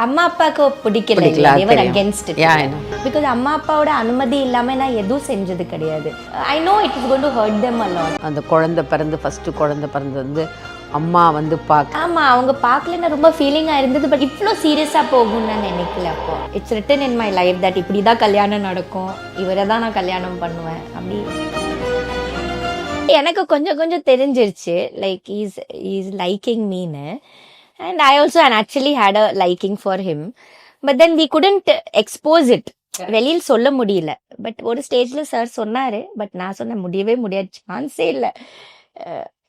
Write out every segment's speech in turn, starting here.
அம்மா அப்பாவுக்கு பிடிக்கல, பிடிக்கல, அது தேவர் தெரியும். Against it. Yeah, I know. Because அம்மா அப்பாவோட அனுமதி இல்லாம நான் எதுவும் செஞ்சது கிடையாது. I know it is going to hurt them a lot. அந்த குழந்தை பிறந்து ஃபஸ்ட்டு குழந்தை பிறந்து வந்து அம்மா வந்து பார்க்க ஆமா, அவங்க பார்க்கலன்னா ரொம்ப ஃபீலிங்கா இருந்தது. பட் இவ்வளோ சீரியஸா போகும்னு நான் நினைக்கல. அப்போ it's written in my life that இப்படி தான் கல்யாணம் நடக்கும், இவரை தான் நான் கல்யாணம் பண்ணுவேன் அப்படி. எனக்கு கொஞ்சம் கொஞ்சம் தெரிஞ்சிருச்சு லைக் இஸ் லைக்கிங் மீன்னு. And I also actually had a liking for him. But then we couldn't expose it. வெளியில் சொல்ல முடியல. பட் ஒரு ஸ்டேஜ்ல சார் சொன்னாரு. பட் நான் சொன்ன முடியவே முடியாது, சான்ஸே இல்லை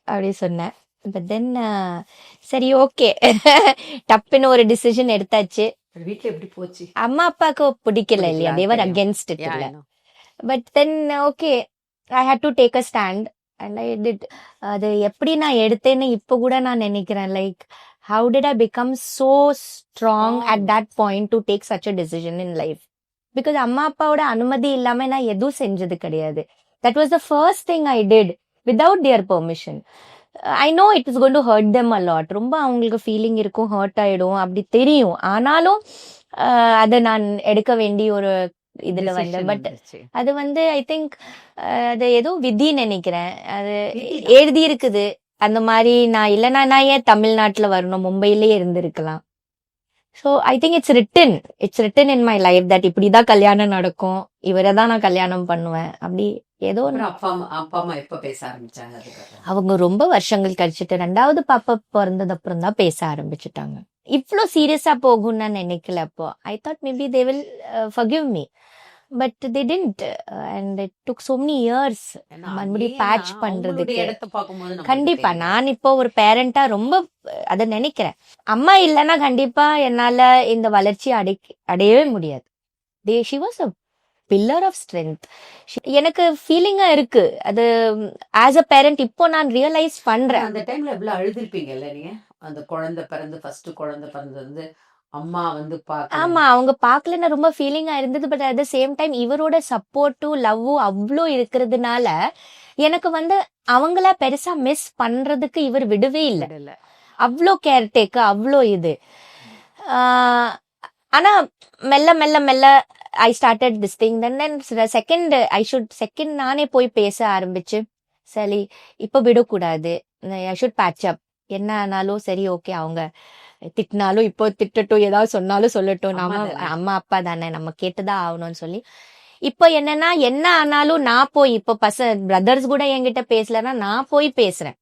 அப்படி சொன்னேன். பட் தென் சரி ஓகே டப்புன்னு ஒரு டிசிஷன் எடுத்தாச்சு. வீட்டில் எப்படி போச்சு? அம்மா அப்பாவுக்கு பிடிக்கல இல்லையா, தேவர் தெரியும். Against it. Yeah, I இல்லை know. But then okay I had to take a stand and I did. அது எப்படி நான் எடுத்தேன்னு இப்போ கூட நான் நினைக்கிறேன். Like how did I become so strong at that point to take such a decision in life. Because அம்மா அப்பாவோட அனுமதி இல்லாம நான் எதுவும் செஞ்சது கிடையாது. That was the first thing I did without their permission. I know it is going to hurt them a lot. ரொம்ப அவங்களுக்கு ஃபீலிங் இருக்கும், ஹர்ட் ஆயிடும் அப்படி தெரியும். ஆனாலும் அதை நான் எடுக்க வேண்டிய ஒரு இதுல வந்து Decision பட் வந்துருச்சு. அது வந்து ஐ திங்க் அது ஏதோ விதி நினைக்கிறேன். அது எழுதி இருக்குது அந்த மாதிரி. நான் இல்லைன்னா நான் ஏன் தமிழ்நாட்டுல வரணும், மும்பையிலேயே இருந்திருக்கலாம். So I think it's written in my life that இப்படிதான் கல்யாணம் நடக்கும், இவரை தான் நான் கல்யாணம் பண்ணுவேன் அப்படி. ஏதோ அப்புறம் அப்பா அம்மா எப்போ பேச ஆரம்பிச்சாங்க? அதுக்கப்புறம் அவங்க ரொம்ப வருஷங்கள் கழிச்சுட்டு 2வது பாப்பா பிறந்தது அப்புறம் தான் பேச ஆரம்பிச்சுட்டாங்க. இவ்வளோ சீரியஸா போகும்னு நான் நினைக்கல. அப்போ I thought maybe they will forgive me. But they didn't. and it took so many years மறுபடியும் பேட்ச் பண்றதுக்கு. இடத்தை பார்க்கும்போது நமக்கு கண்டிப்பா தெரியும். நான் இப்போ ஒரு பேரண்டா ரொம்ப அதை நினைக்கிறேன். அம்மா இல்லைன்னா கண்டிப்பா என்னால இந்த வளர்ச்சி அடையவே முடியாது. She was a pillar of strength. எனக்கு ஃபீலிங்கா இருக்கு அது ஆஸ் அ பேரண்ட். இப்போ நான் ரியலைஸ் பண்றேன். அந்த டைம்ல எவ்வளவு அழுதுருப்பீங்கல்ல நீங்க? அந்த குழந்தை பிறந்து ஃபர்ஸ்ட் குழந்தை பிறந்து வந்து அம்மா வந்து பார்க்க. ஆமா, அவங்க பார்க்கலன்னா ரொம்ப ஃபீலிங்கா இருந்தது. But at the same time இவரோட சப்போர்ட்டும் லவ்வும் அவ்வளோ இருக்கிறதுனால எனக்கு வந்து அவங்கள பெருசா மிஸ் பண்றதுக்கு இவர் விடவே இல்லை. இல்ல. அவ்வளோ கேர்டேக்கு, அவ்வளோ இது. ஆனா மெல்ல மெல்ல மெல்ல I started this thing. Then second நானே போய் பேச ஆரம்பிச்சு, சரி இப்போ விடக்கூடாது, ஐ ஷுட் பேட்ச் அப். என்ன ஆனாலும் சரி ஓகே, அவங்க திட்டினாலும் இப்போ திட்டட்டும், ஏதாவது சொன்னாலும் சொல்லட்டும், அம்மா நாம தானே. அம்மா அப்பா தானே, நம்ம கேட்டுதான் ஆகணும்னு சொல்லி இப்போ என்னன்னா என்ன ஆனாலும் நான் போய் இப்போ பிரதர்ஸ் கூட என்கிட்ட பேசலன்னா நான் போய் பேசுறேன்.